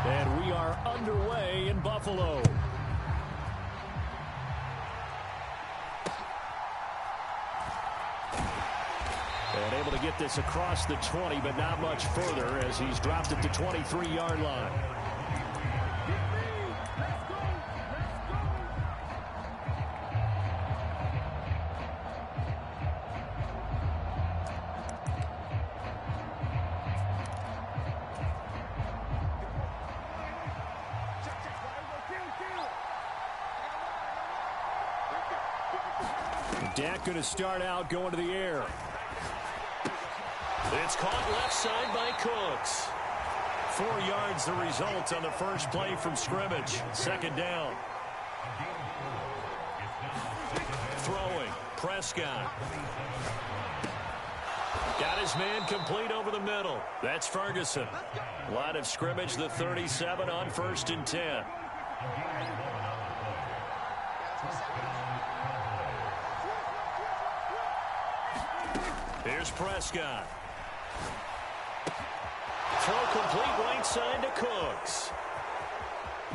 And we are underway in Buffalo. And able to get this across the 20, but not much further as he's dropped at the 23-yard line. Dak going to start out going to the air. It's caught left side by Cooks. 4 yards the result on the first play from scrimmage. Second down. Throwing. Prescott. Got his man complete over the middle. That's Ferguson. Line of scrimmage, the 37 on 1st and 10. Here's Prescott. Throw complete right side to Cooks.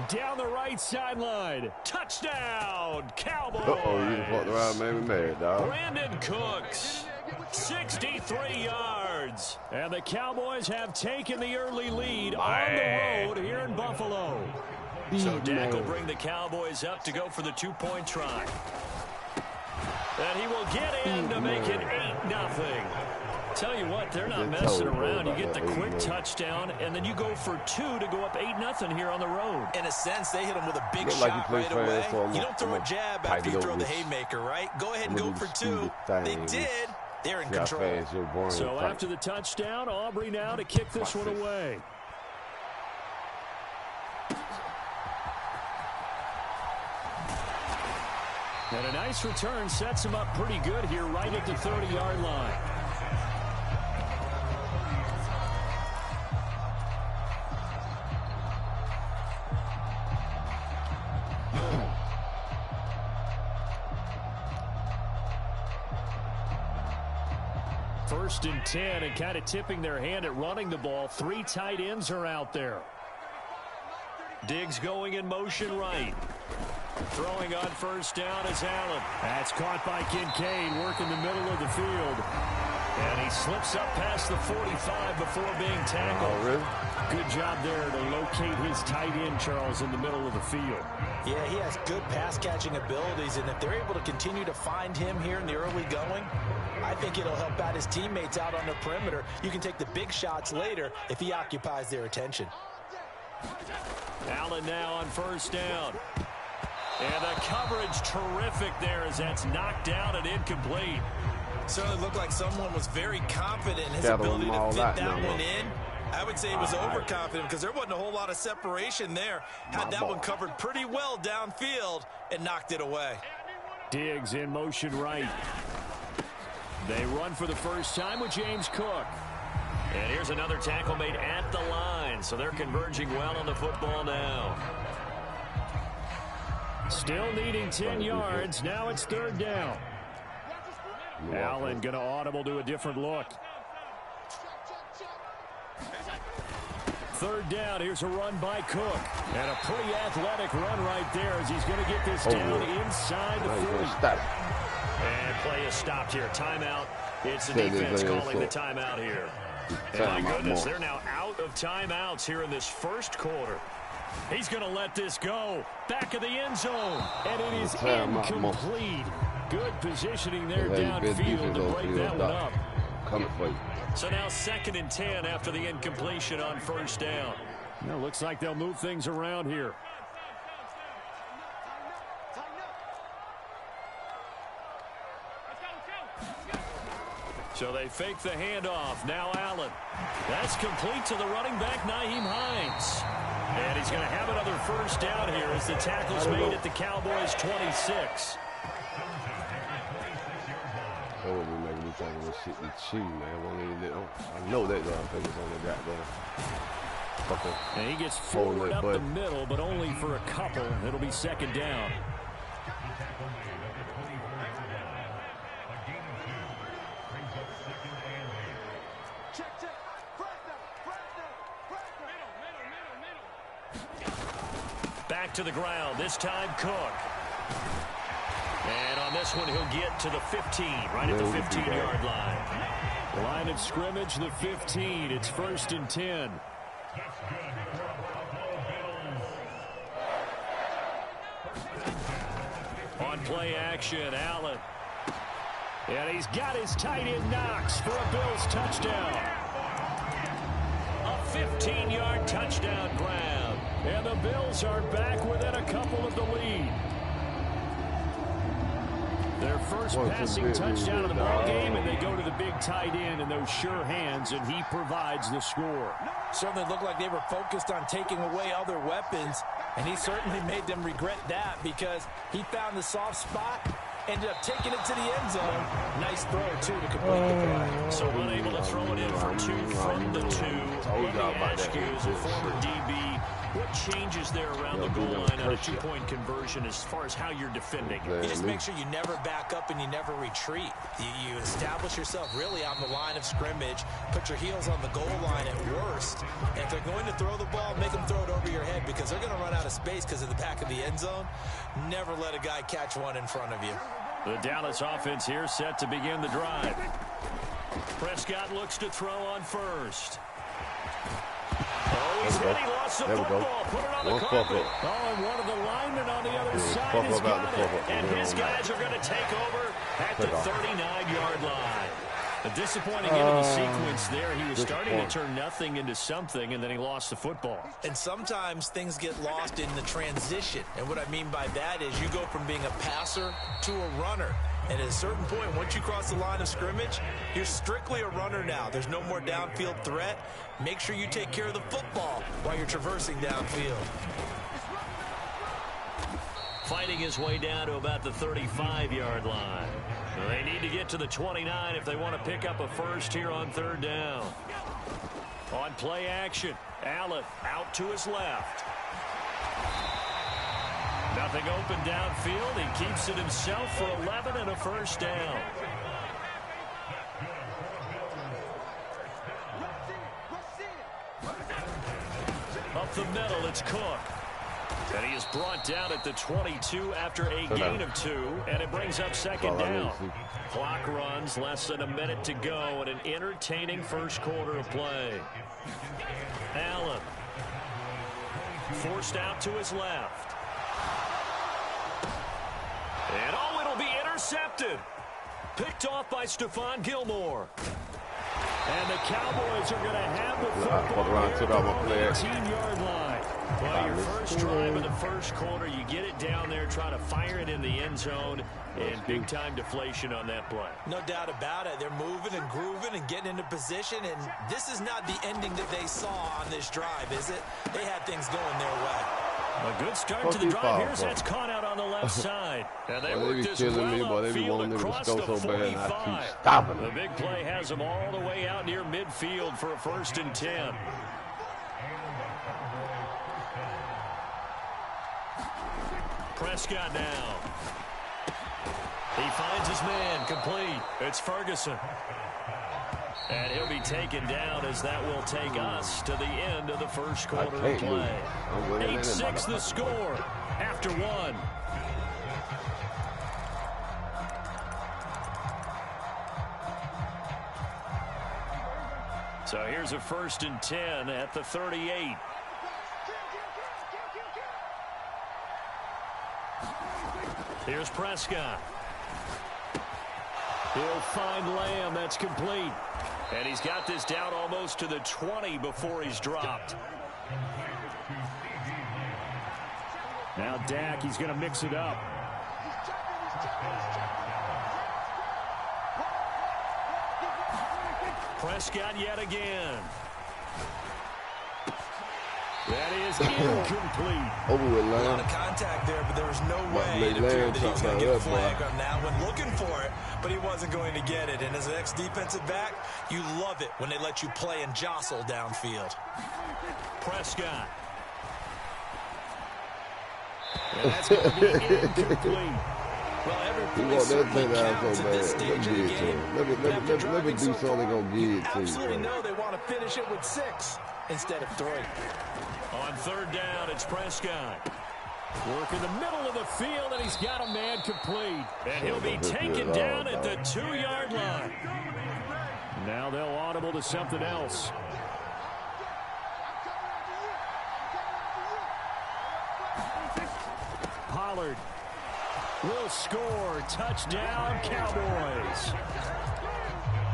Down the right sideline. Touchdown, Cowboys. Uh-oh, you fucked around, made me mad, dog. Brandon Cooks, 63 yards. And the Cowboys have taken the early lead on the road here in Buffalo. So Dak will bring the Cowboys up to go for the 2-point try. And he will get in to make it 8-0. Tell you what, they're not messing around. You get the quick touchdown, and then you go for 2 to go up 8-0 here on the road. In a sense, they hit him with a big shot right away. You don't throw a jab after you throw the haymaker, right? Go ahead and go for 2. They did. They're in control. So after the touchdown, Aubrey now to kick this one away. And a nice return sets him up pretty good here right at the 30-yard line. First and 10, and kind of tipping their hand at running the ball. 3 tight ends are out there. Diggs going in motion right. Throwing on first down is Allen. That's caught by Kincaid, working the middle of the field. And he slips up past the 45 before being tackled. Oh, really? Good job there to locate his tight end, Charles, in the middle of the field. Yeah, he has good pass-catching abilities, and if they're able to continue to find him here in the early going, I think it'll help out his teammates out on the perimeter. You can take the big shots later if he occupies their attention. Allen now on first down. And the coverage terrific there as that's knocked down and incomplete. Certainly looked like someone was very confident in his ability to fit that one in. I would say he was overconfident because there wasn't a whole lot of separation there. Had that one covered pretty well downfield and knocked it away. Diggs in motion right. They run for the first time with James Cook. And here's another tackle made at the line. So they're converging well on the football now. Still needing 10 yards. Now it's 3rd down. Allen going to audible to a different look. 3rd down. Here's a run by Cook. And a pretty athletic run right there as he's going to get this down inside the 40. And play is stopped here. Timeout. It's the defense calling the timeout here. And my goodness, they're now out of timeouts here in this first quarter. He's going to let this go. Back of the end zone. And it is incomplete. Good positioning there downfield to break that one up. Coming for you. So now 2nd and 10 after the incompletion on first down. It looks like they'll move things around here. So they fake the handoff. Now Allen. That's complete to the running back, Nyheim Hines. And he's going to have another first down here as the tackle's made at the Cowboys' 26. That would be making me think of this shit with cheese, man. I know that fingers on the goddamn. And he gets forward up the middle, but only for a couple. It'll be 2nd down. Back to the ground. This time Cook. And on this one, he'll get to the 15, right at the 15-yard line. Line of scrimmage, the 15. It's 1st and 10. On play action, Allen. And he's got his tight end Knox for a Bills touchdown. A 15-yard touchdown grab. And the Bills are back within a couple of the lead. Their first passing touchdown of the ball game, and they go to the big tight end in those sure hands, and he provides the score. Certainly looked like they were focused on taking away other weapons, and he certainly made them regret that because he found the soft spot, ended up taking it to the end zone. Nice throw, too, to complete the play. So unable to throw it in for 2 from the 2. Let me ask you, as a former DB, what changes there around the goal line on a 2-point conversion as far as how you're defending? You just make sure you never back up and you never retreat. You establish yourself really on the line of scrimmage, put your heels on the goal line at worst. And if they're going to throw the ball, make them throw it over your head because they're going to run out of space because of the back of the end zone. Never let a guy catch one in front of you. The Dallas offense here set to begin the drive. Prescott looks to throw on first. Oh, he's hit. He lost the football. Put it on the carpet. Oh, and one of the linemen on the other side has got it. And his guys are going to take over at the 39-yard line. A disappointing end of the sequence there. He was starting to turn nothing into something, and then he lost the football. And sometimes things get lost in the transition. And what I mean by that is you go from being a passer to a runner. And at a certain point, once you cross the line of scrimmage, you're strictly a runner now. There's no more downfield threat. Make sure you take care of the football while you're traversing downfield. Fighting his way down to about the 35-yard line. They need to get to the 29 if they want to pick up a first here on 3rd down. On play action, Allen out to his left. Nothing open downfield. He keeps it himself for 11 and a first down. Up the middle, it's Cook. And he is brought down at the 22 after a gain of 2, and it brings up 2nd down. Clock runs, less than a minute to go, and an entertaining first quarter of play. Allen forced out to his left. And oh, it'll be intercepted. Picked off by Stephon Gilmore. And the Cowboys are going to have the football here at the 18-yard line. Well, your first drive of the first quarter, you get it down there, try to fire it in the end zone, and big-time deflation on that play. No doubt about it. They're moving and grooving and getting into position, and this is not the ending that they saw on this drive, is it? They had things going their way. A good start to the drive. Here's that's caught out on the left side. And they worked this well upfield across the 45. The big play has them all the way out near midfield for a 1st and 10. Prescott now. He finds his man complete. It's Ferguson. And he'll be taken down as that will take us to the end of the first quarter of play. 8-6 the score after 1. So here's a 1st and 10 at the 38. Here's Prescott. He'll find Lamb. That's complete. And he's got this down almost to the 20 before he's dropped. Now Dak, he's going to mix it up. Prescott yet again. That is incomplete. Over with A Lamb. lot of contact there, but there was no way it appeared that he was going to get a flag on that one. Looking for it, but he wasn't going to get it. And as an ex-defensive back, you love it when they let you play and jostle downfield. Prescott. And that's going to be incomplete. Well, every point certainly counts at this stage of the game. Let me do something they're going to give it to you. Absolutely know they want to finish it with 6 instead of 3. On third down, it's Prescott. Work in the middle of the field, and he's got a man complete. And he'll be taken down at the 2-yard line. Now they'll audible to something else. Pollard will score. Touchdown, Cowboys.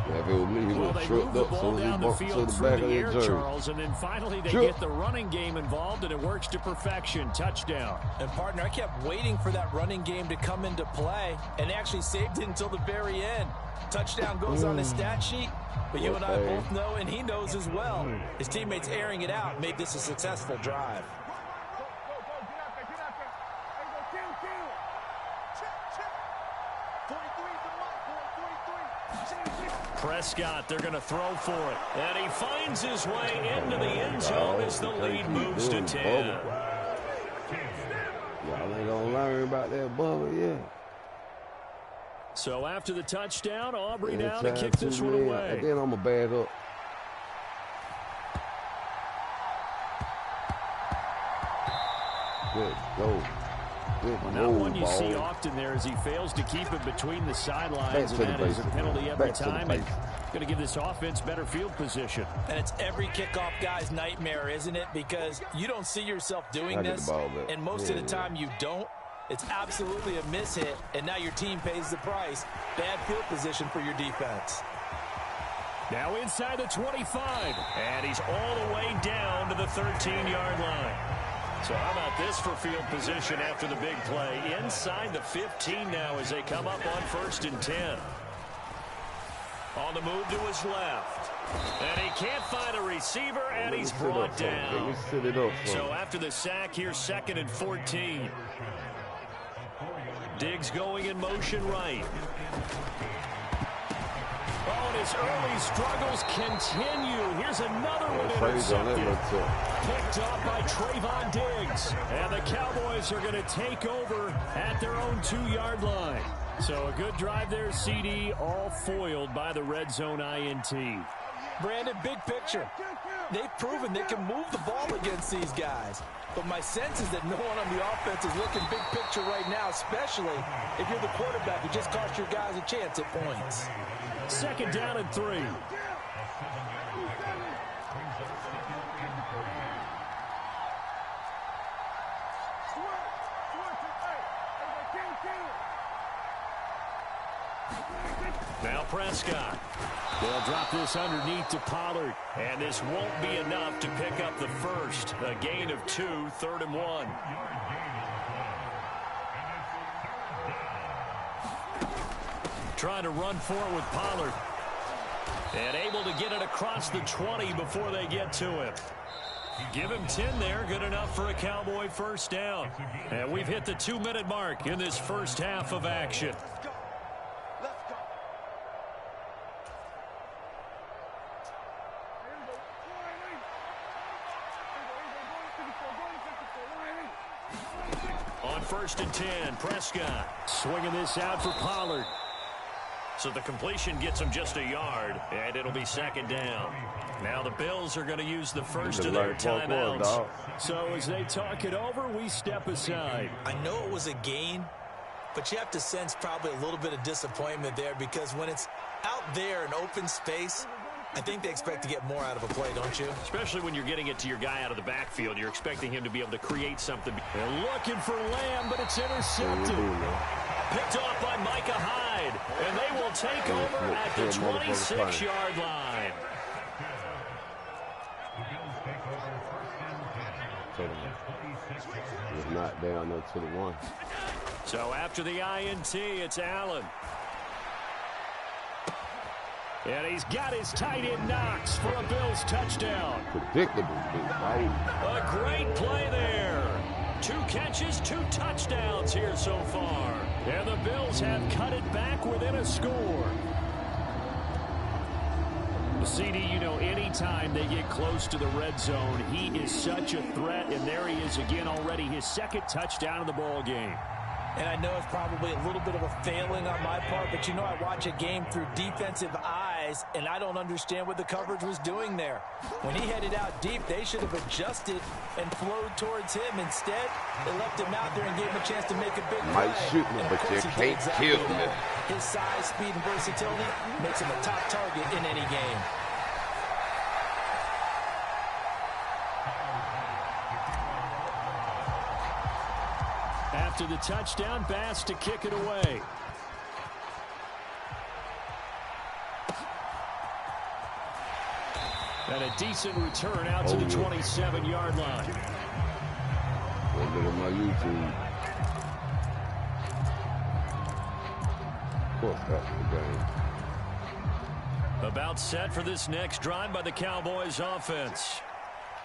Yeah, if it was me, he would have tripped up so he bumped to the back of the jersey. Charles, and then finally they get the running game involved, and it works to perfection. Touchdown. And, partner, I kept waiting for that running game to come into play, and actually saved it until the very end. Touchdown goes on the stat sheet, but you and I both know, and he knows as well, his teammates airing it out made this a successful drive. Prescott, they're going to throw for it. And he finds his way into the end zone as the lead moves to 10. Y'all ain't going to learn about that bubble yet. So after the touchdown, Aubrey down to kick this one away. And then I'm going to bag up. Good go. Well, not one you see often there as he fails to keep it between the sidelines, and that is a penalty every time. And going to give this offense better field position. And it's every kickoff guy's nightmare, isn't it? Because you don't see yourself doing this, and most of the time you don't. It's absolutely a mishit, and now your team pays the price. Bad field position for your defense. Now inside the 25, and he's all the way down to the 13-yard line. So how about this for field position after the big play? Inside the 15 now as they come up on 1st and 10. On the move to his left. And he can't find a receiver, and he's brought down. So after the sack, here's 2nd and 14. Diggs going in motion right. Oh, and his early struggles continue. Here's another one intercepted. Picked off by Trayvon Diggs. And the Cowboys are going to take over at their own 2-yard line. So a good drive there, CD, all foiled by the red zone INT. Brandon, big picture. They've proven they can move the ball against these guys. But my sense is that no one on the offense is looking big picture right now, especially if you're the quarterback who just cost your guys a chance at points. 2nd down and 3. Now Prescott. They'll drop this underneath to Pollard. And this won't be enough to pick up the first. A gain of 2, 3rd and 1. Trying to run forward with Pollard. And able to get it across the 20 before they get to him. Give him 10 there. Good enough for a Cowboy first down. And we've hit the 2-minute mark in this first half of action. On 1st and 10, Prescott swinging this out for Pollard. So the completion gets him just a yard, and it'll be 2nd down. Now the Bills are going to use the first of their timeouts. So as they talk it over, we step aside. I know it was a gain, but you have to sense probably a little bit of disappointment there, because when it's out there in open space, I think they expect to get more out of a play, don't you? Especially when you're getting it to your guy out of the backfield. You're expecting him to be able to create something. They're looking for Lamb, but it's intercepted. Picked off by Micah Hyde, and they will take over at the 26-yard line. It's not down there to the 1. So after the INT, it's Allen. And he's got his tight end Knox for a Bills touchdown. Predictable. A great play there. 2 catches, 2 touchdowns here so far. And the Bills have cut it back within a score. CD, you know, anytime they get close to the red zone, he is such a threat. And there he is again already, his 2nd touchdown of the ball game. And I know it's probably a little bit of a failing on my part, but you know I watch a game through defensive eyes. eyes, and I don't understand what the coverage was doing there. When he headed out deep, they should have adjusted and flowed towards him. Instead, they left him out there and gave him a chance to make a big play. Might shoot me, but you can't kill me. His size, speed, and versatility makes him a top target in any game. After the touchdown, Bass to kick it away. And a decent return out to the 27-yard line. Well, look at my YouTube. Of course, that's the game. About set for this next drive by the Cowboys offense.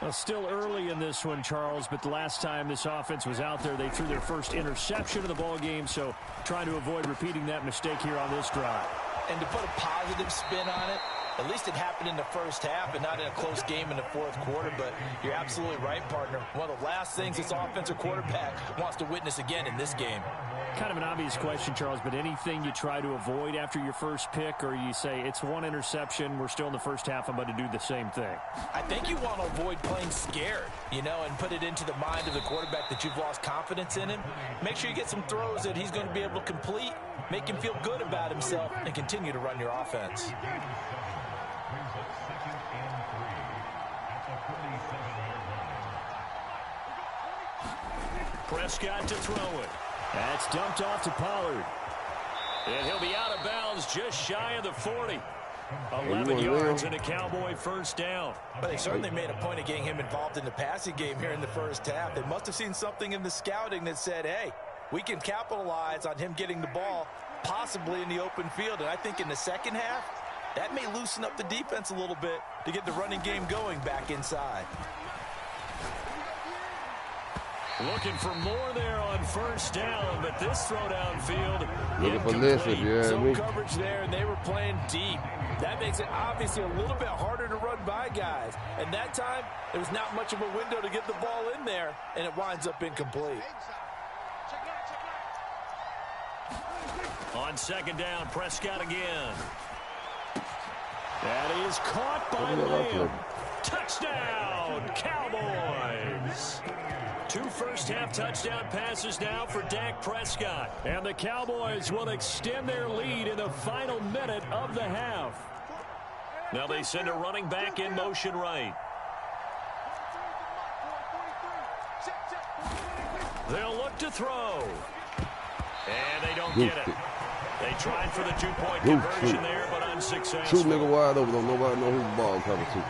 Well, still early in this one, Charles, but the last time this offense was out there, they threw their first interception of the ball game, so trying to avoid repeating that mistake here on this drive. And to put a positive spin on it, at least it happened in the first half and not in a close game in the fourth quarter, but you're absolutely right, partner. One of the last things this offensive quarterback wants to witness again in this game. Kind of an obvious question, Charles, but anything you try to avoid after your first pick, or you say it's one interception, we're still in the first half, I'm about to do the same thing? I think you want to avoid playing scared, you know, and put it into the mind of the quarterback that you've lost confidence in him. Make sure you get some throws that he's going to be able to complete, make him feel good about himself, and continue to run your offense. Prescott to throw it. That's dumped off to Pollard. And he'll be out of bounds just shy of the 40. 11 yards and a Cowboy first down. But they certainly made a point of getting him involved in the passing game here in the first half. They must have seen something in the scouting that said, hey, we can capitalize on him getting the ball possibly in the open field. And I think in the second half, that may loosen up the defense a little bit to get the running game going back inside. Looking for more there on first down, but this throw downfield looking for Listen, yeah, zone coverage there, and they were playing deep. That makes it obviously a little bit harder to run by guys. And that time, there was not much of a window to get the ball in there, and it winds up incomplete. On second down, Prescott again. That is caught by Lamb. Touchdown, Cowboys. 2 first-half touchdown passes now for Dak Prescott. And the Cowboys will extend their lead in the final minute of the half. Now they send a running back in motion right. They'll look to throw. And they don't get it. They tried for the 2-point conversion there, but unsuccessful. 2 nigga wide open, don't nobody know who the ball coming to.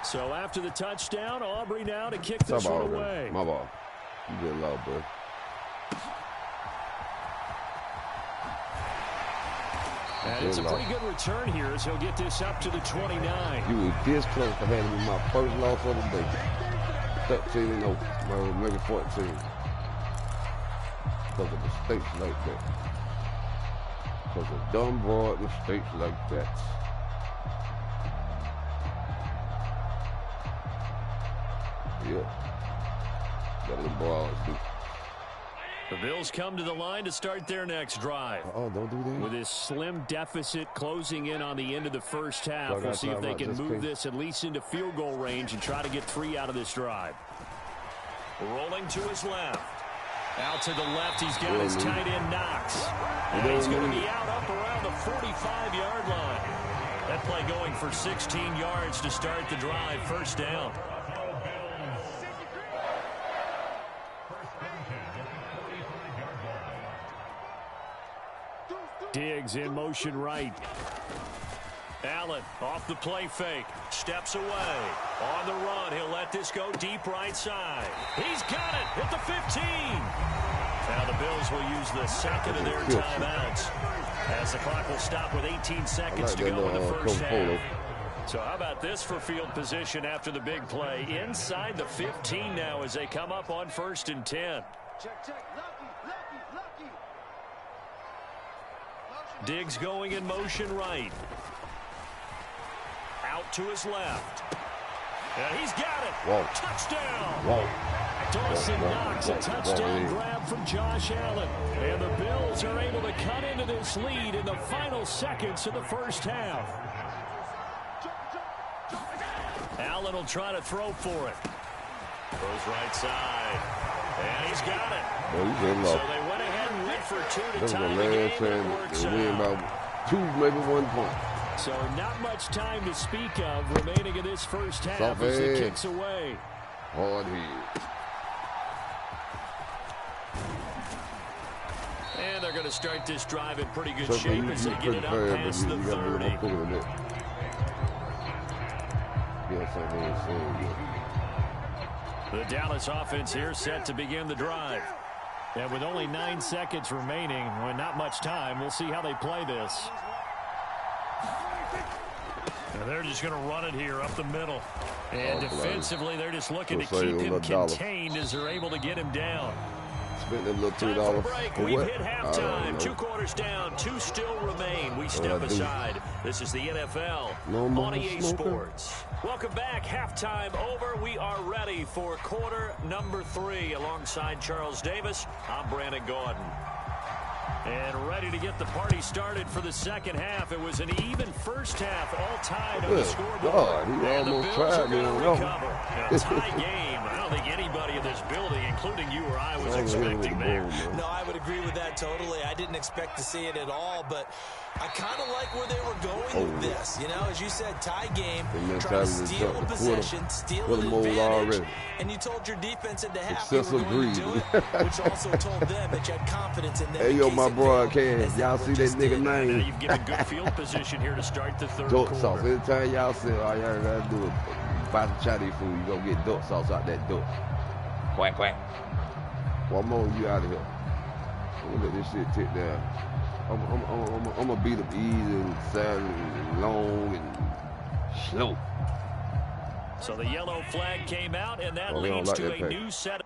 So after the touchdown, Aubrey now to kick this one away. My ball. You get low, bro. And it's a pretty good return here as he'll get this up to the 29. You was this close to having my first loss of the day. 13-0, maybe 14. Because of mistakes like that. Because of dumb broad mistakes like that. Yeah. Got the ball. The Bills come to the line to start their next drive. Oh, don't do that. With this slim deficit closing in on the end of the first half, we'll see if they can move this at least into field goal range and try to get 3 out of this drive. Rolling to his left. Out to the left, he's got his tight end Knox. And he's going to be out up around the 45-yard line. That play going for 16 yards to start the drive, first down. Diggs in motion right. Allen off the play fake. Steps away. On the run. He'll let this go deep right side. He's got it at the 15. Now the Bills will use the second of their timeouts as the clock will stop with 18 seconds to go in the first half. So how about this for field position after the big play? Inside the 15 now as they come up on 1st and 10. Diggs going in motion right. Out to his left. And he's got it. Whoa. Touchdown. Whoa. Dawson Knox, a touchdown grab from Josh Allen. And the Bills are able to cut into this lead in the final seconds of the first half. Allen will try to throw for it. Goes right side. And he's got it. So they went ahead and went for two to tie the game. It works out. Win about 2, maybe 1 point. So not much time to speak of remaining in this first half as it kicks away. Hard hit. And they're going to start this drive in pretty good shape as they get it up past the 30. The Dallas offense here set to begin the drive. And with only 9 seconds remaining, well, not much time, we'll see how they play this. And they're just going to run it here up the middle. And defensively, they're just looking to keep him contained as they're able to get him down. Spent a little $2. Time for a break. We've hit halftime. 2 quarters down. 2 still remain. We step aside. This is the NFL on EA Sports. Welcome back. Halftime over. We are ready for quarter number 3. Alongside Charles Davis, I'm Brandon Gordon. And ready to get the party started for the second half. It was an even first half, all tied on the scoreboard. God, he almost tried me on that. A tie game. I don't think anybody in this building, including you or I, was expecting there. No, I would agree with that totally. I didn't expect to see it at all, but I kind of like where they were going with this. You know, as you said, tie game, trying to steal a possession, steal an advantage, and you told your defense at the half you were going to do it, which also told them that you had confidence in them. Hey, yo, my broadcast, y'all see that nigga name? You've given good field position here to start the third quarter. Duck sauce. Anytime y'all say, all y'all gotta do is buy some Chinese food, you gonna get duck sauce out that duck. Quack, quack. One more, you out of here. I'm gonna let this shit tick down. I'm gonna beat up easy and silent and long and slow. So the yellow flag came out, and that leads to a new set.